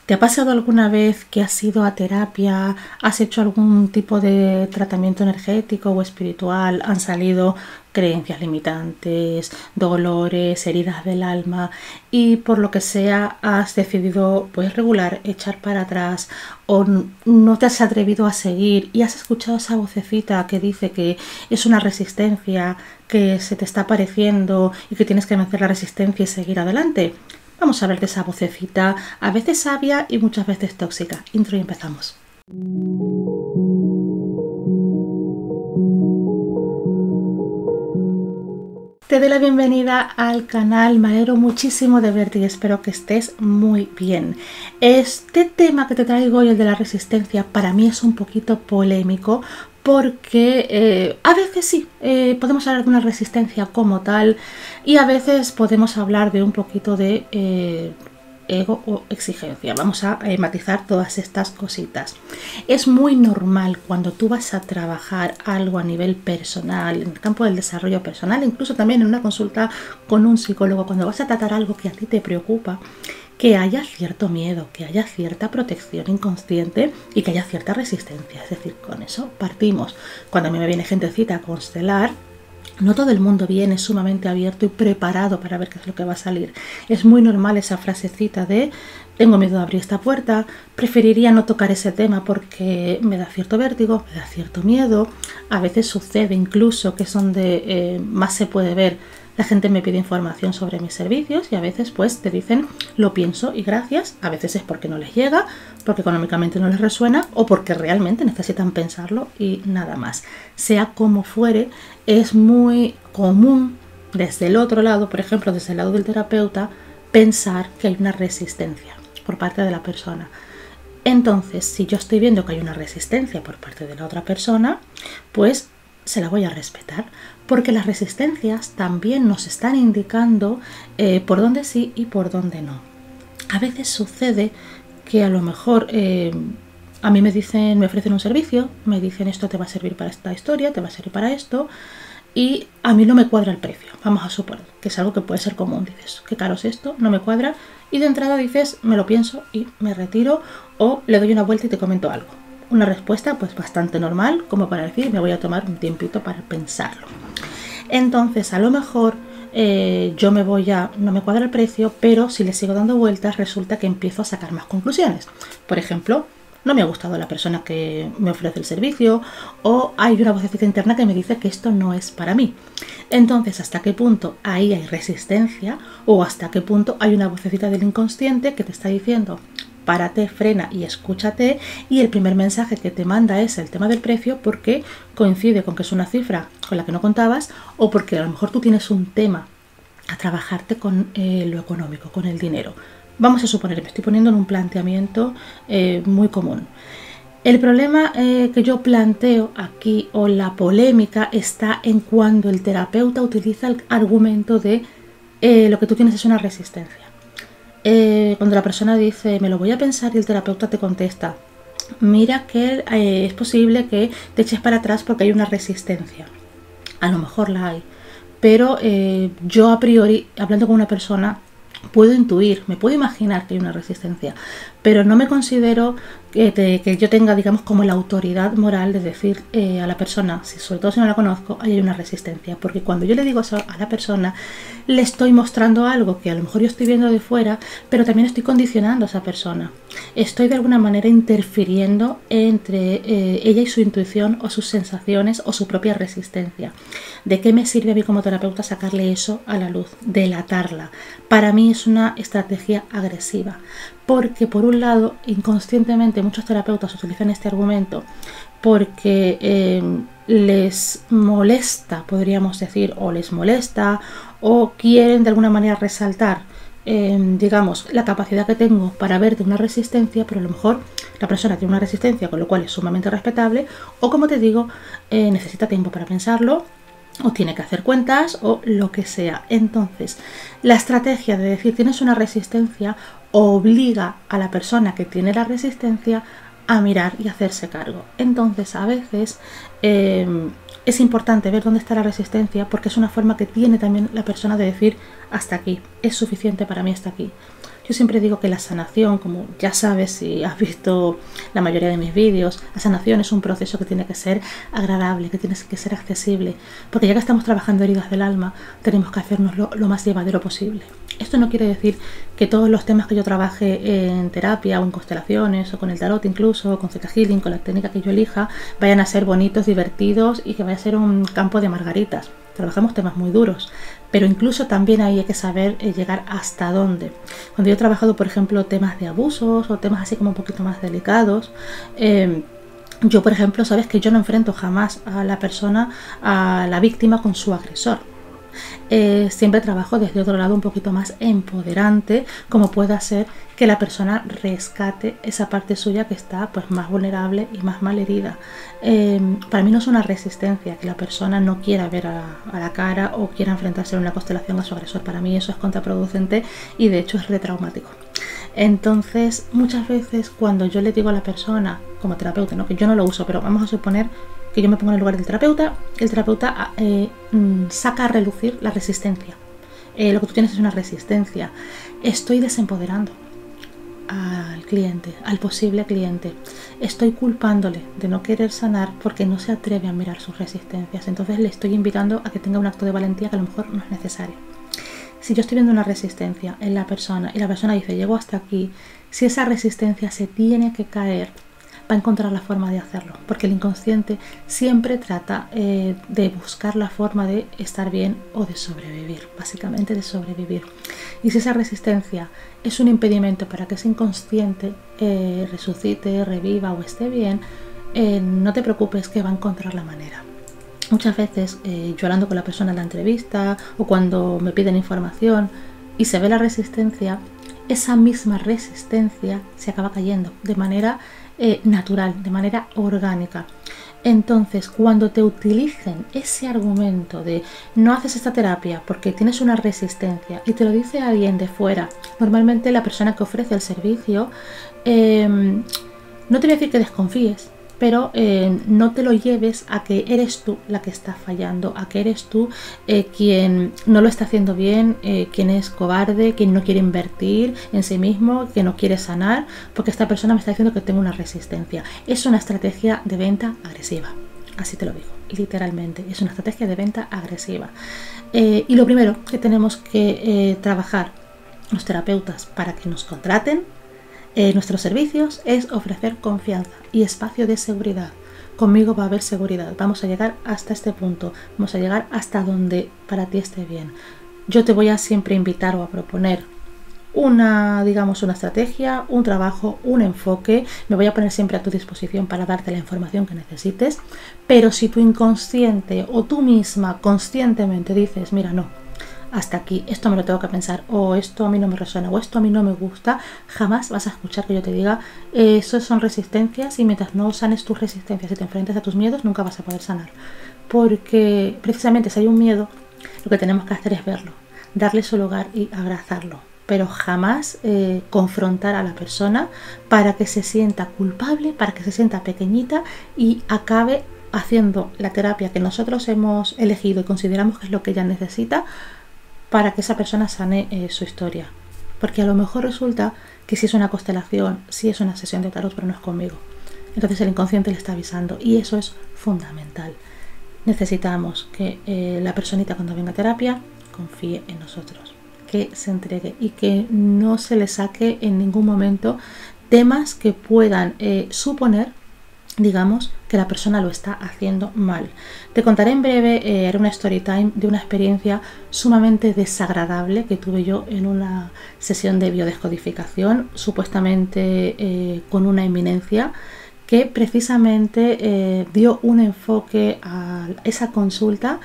¿Te ha pasado alguna vez que has ido a terapia, has hecho algún tipo de tratamiento energético o espiritual, han salido creencias limitantes, dolores, heridas del alma y por lo que sea has decidido regular, echar para atrás o no te has atrevido a seguir y has escuchado esa vocecita que dice que es una resistencia, que se te está apareciendo y que tienes que vencer la resistencia y seguir adelante? Vamos a ver de esa vocecita, a veces sabia y muchas veces tóxica. Intro y empezamos. Te doy la bienvenida al canal, me alegro muchísimo de verte y espero que estés muy bien. Este tema que te traigo hoy, el de la resistencia, para mí es un poquito polémico porque a veces sí, podemos hablar de una resistencia como tal y a veces podemos hablar de un poquito de ego o exigencia. Vamos a matizar todas estas cositas. Es muy normal cuando tú vas a trabajar algo a nivel personal, en el campo del desarrollo personal, incluso también en una consulta con un psicólogo, cuando vas a tratar algo que a ti te preocupa, que haya cierto miedo, que haya cierta protección inconsciente y que haya cierta resistencia. Es decir, con eso partimos. Cuando a mí me viene gentecita a constelar, no todo el mundo viene sumamente abierto y preparado para ver qué es lo que va a salir. Es muy normal esa frasecita de tengo miedo de abrir esta puerta, preferiría no tocar ese tema porque me da cierto vértigo, me da cierto miedo. A veces sucede incluso que es donde más se puede ver. La gente me pide información sobre mis servicios y a veces pues te dicen lo pienso y gracias. A veces es porque no les llega, porque económicamente no les resuena o porque realmente necesitan pensarlo y nada más. Sea como fuere, es muy común desde el otro lado, por ejemplo desde el lado del terapeuta, pensar que hay una resistencia por parte de la persona. Entonces, si yo estoy viendo que hay una resistencia por parte de la otra persona, pues se la voy a respetar, porque las resistencias también nos están indicando por dónde sí y por dónde no. A veces sucede que a lo mejor a mí me ofrecen un servicio, me dicen esto te va a servir para esta historia, te va a servir para esto, y a mí no me cuadra el precio. Vamos a suponer que es algo que puede ser común. Dices, qué caro es esto, no me cuadra, y de entrada dices, me lo pienso y me retiro, o le doy una vuelta y te comento algo. Una respuesta pues bastante normal, como para decir, me voy a tomar un tiempito para pensarlo. Entonces, a lo mejor yo no me cuadra el precio, pero si le sigo dando vueltas, resulta que empiezo a sacar más conclusiones. Por ejemplo, no me ha gustado la persona que me ofrece el servicio, o hay una vocecita interna que me dice que esto no es para mí. Entonces, ¿hasta qué punto ahí hay resistencia? O ¿hasta qué punto hay una vocecita del inconsciente que te está diciendo párate, frena y escúchate, y el primer mensaje que te manda es el tema del precio porque coincide con que es una cifra con la que no contabas, o porque a lo mejor tú tienes un tema a trabajarte con lo económico, con el dinero? Vamos a suponer, me estoy poniendo en un planteamiento muy común. El problema que yo planteo aquí, o la polémica, está en cuando el terapeuta utiliza el argumento de lo que tú tienes es una resistencia. Cuando la persona dice, me lo voy a pensar, y el terapeuta te contesta, mira que es posible que te eches para atrás porque hay una resistencia. A lo mejor la hay, pero yo a priori, hablando con una persona, puedo intuir, me puedo imaginar que hay una resistencia, pero no me considero que yo tenga, digamos, como la autoridad moral de decir a la persona, sobre todo si no la conozco, hay una resistencia, porque cuando yo le digo eso a la persona, le estoy mostrando algo que a lo mejor yo estoy viendo de fuera, pero también estoy condicionando a esa persona. Estoy de alguna manera interfiriendo entre ella y su intuición, o sus sensaciones, o su propia resistencia. ¿De qué me sirve a mí como terapeuta sacarle eso a la luz? Delatarla. Para mí es una estrategia agresiva, porque por un lado, inconscientemente muchos terapeutas utilizan este argumento porque les molesta, podríamos decir, o les molesta, o quieren de alguna manera resaltar digamos, la capacidad que tengo para ver de una resistencia, pero a lo mejor la persona tiene una resistencia, con lo cual es sumamente respetable, o como te digo, necesita tiempo para pensarlo, o tiene que hacer cuentas, o lo que sea. Entonces, la estrategia de decir tienes una resistencia obliga a la persona que tiene la resistencia a mirar y hacerse cargo. Entonces, a veces es importante ver dónde está la resistencia, porque es una forma que tiene también la persona de decir hasta aquí, es suficiente para mí hasta aquí. Yo siempre digo que la sanación, como ya sabes si has visto la mayoría de mis vídeos, la sanación es un proceso que tiene que ser agradable, que tiene que ser accesible, porque ya que estamos trabajando heridas del alma, tenemos que hacernos lo más llevadero posible. Esto no quiere decir que todos los temas que yo trabaje en terapia o en constelaciones o con el tarot incluso, o con Theta Healing, con la técnica que yo elija, vayan a ser bonitos, divertidos y que vaya a ser un campo de margaritas. Trabajamos temas muy duros, pero incluso también ahí hay que saber llegar hasta dónde. Cuando yo he trabajado, por ejemplo, temas de abusos o temas así como un poquito más delicados, yo, por ejemplo, sabes que yo no enfrento jamás a la persona, a la víctima con su agresor. Siempre trabajo desde otro lado un poquito más empoderante, como pueda ser que la persona rescate esa parte suya que está pues más vulnerable y más mal herida. Para mí no es una resistencia que la persona no quiera ver a la cara o quiera enfrentarse en una constelación a su agresor. Para mí eso es contraproducente y de hecho es retraumático. Entonces muchas veces cuando yo le digo a la persona como terapeuta, ¿no? Que yo no lo uso, pero vamos a suponer que yo me pongo en el lugar del terapeuta, el terapeuta saca a relucir la resistencia. Lo que tú tienes es una resistencia. Estoy desempoderando al cliente, al posible cliente. Estoy culpándole de no querer sanar porque no se atreve a mirar sus resistencias. Entonces le estoy invitando a que tenga un acto de valentía que a lo mejor no es necesario. Si yo estoy viendo una resistencia en la persona y la persona dice, llego hasta aquí, si esa resistencia se tiene que caer, va a encontrar la forma de hacerlo, porque el inconsciente siempre trata de buscar la forma de estar bien o de sobrevivir, básicamente de sobrevivir. Y si esa resistencia es un impedimento para que ese inconsciente resucite, reviva o esté bien, no te preocupes que va a encontrar la manera. Muchas veces yo hablando con la persona en la entrevista o cuando me piden información y se ve la resistencia, esa misma resistencia se acaba cayendo de manera natural, de manera orgánica. Entonces, cuando te utilicen ese argumento de no haces esta terapia porque tienes una resistencia y te lo dice alguien de fuera, normalmente la persona que ofrece el servicio, no te voy a decir que desconfíes, pero no te lo lleves a que eres tú la que está fallando, a que eres tú quien no lo está haciendo bien, quien es cobarde, quien no quiere invertir en sí mismo, que no quiere sanar, porque esta persona me está diciendo que tengo una resistencia. Es una estrategia de venta agresiva, así te lo digo, literalmente, es una estrategia de venta agresiva. Y lo primero que tenemos que trabajar los terapeutas para que nos contraten nuestros servicios es ofrecer confianza y espacio de seguridad. Conmigo va a haber seguridad, vamos a llegar hasta este punto, vamos a llegar hasta donde para ti esté bien. Yo te voy a siempre invitar o a proponer una estrategia, un trabajo, un enfoque. Me voy a poner siempre a tu disposición para darte la información que necesites, pero si tu inconsciente o tú misma conscientemente dices, mira, no, hasta aquí, esto me lo tengo que pensar, o esto a mí no me resuena, o esto a mí no me gusta, jamás vas a escuchar que yo te diga, eso son resistencias, y mientras no sanes tus resistencias y te enfrentes a tus miedos, nunca vas a poder sanar. Porque precisamente si hay un miedo, lo que tenemos que hacer es verlo, darle su lugar y abrazarlo, pero jamás confrontar a la persona para que se sienta culpable, para que se sienta pequeñita y acabe haciendo la terapia que nosotros hemos elegido y consideramos que es lo que ella necesita, para que esa persona sane su historia. Porque a lo mejor resulta que si es una constelación, si es una sesión de tarot, pero no es conmigo. Entonces el inconsciente le está avisando y eso es fundamental. Necesitamos que la personita cuando venga a terapia confíe en nosotros, que se entregue y que no se le saque en ningún momento temas que puedan suponer, digamos, que la persona lo está haciendo mal. Te contaré en breve, haré una story time de una experiencia sumamente desagradable que tuve yo en una sesión de biodescodificación, supuestamente con una eminencia, que precisamente dio un enfoque a esa consulta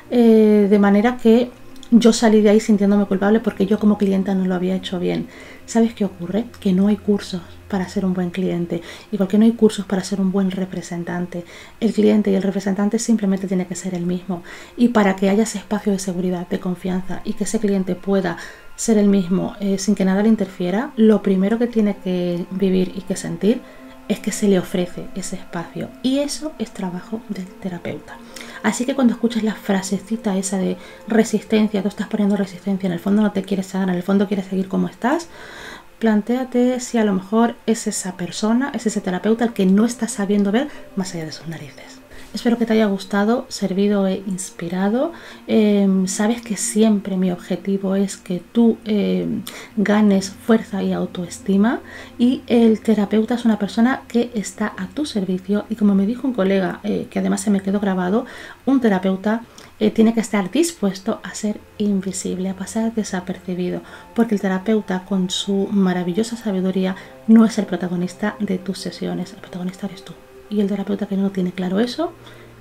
de manera que yo salí de ahí sintiéndome culpable porque yo como clienta no lo había hecho bien. ¿Sabes qué ocurre? Que no hay cursos para ser un buen cliente, igual que no hay cursos para ser un buen representante. El cliente y el representante simplemente tiene que ser el mismo, y para que haya ese espacio de seguridad, de confianza y que ese cliente pueda ser el mismo sin que nada le interfiera, lo primero que tiene que vivir y que sentir es que se le ofrece ese espacio, y eso es trabajo del terapeuta. Así que cuando escuches la frasecita esa de resistencia, tú estás poniendo resistencia, en el fondo no te quieres sanar, en el fondo quieres seguir como estás, plantéate si a lo mejor es esa persona, es ese terapeuta el que no está sabiendo ver más allá de sus narices. Espero que te haya gustado, servido e inspirado. Sabes que siempre mi objetivo es que tú ganes fuerza y autoestima, y el terapeuta es una persona que está a tu servicio, y como me dijo un colega que además se me quedó grabado, un terapeuta tiene que estar dispuesto a ser invisible, a pasar desapercibido, porque el terapeuta con su maravillosa sabiduría no es el protagonista de tus sesiones, el protagonista eres tú. Y el terapeuta que no tiene claro eso,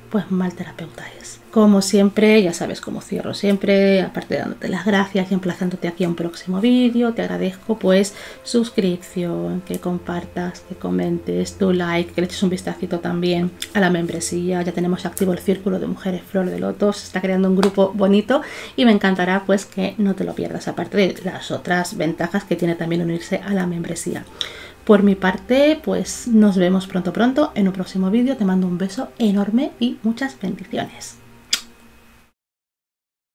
pues mal terapeuta es. Como siempre, ya sabes cómo cierro siempre, aparte de dándote las gracias y emplazándote aquí a un próximo vídeo, te agradezco pues suscripción, que compartas, que comentes, tu like, que le eches un vistacito también a la membresía. Ya tenemos activo el círculo de mujeres flor de loto, se está creando un grupo bonito y me encantará pues que no te lo pierdas, aparte de las otras ventajas que tiene también unirse a la membresía. Por mi parte, pues nos vemos pronto en un próximo vídeo. Te mando un beso enorme y muchas bendiciones.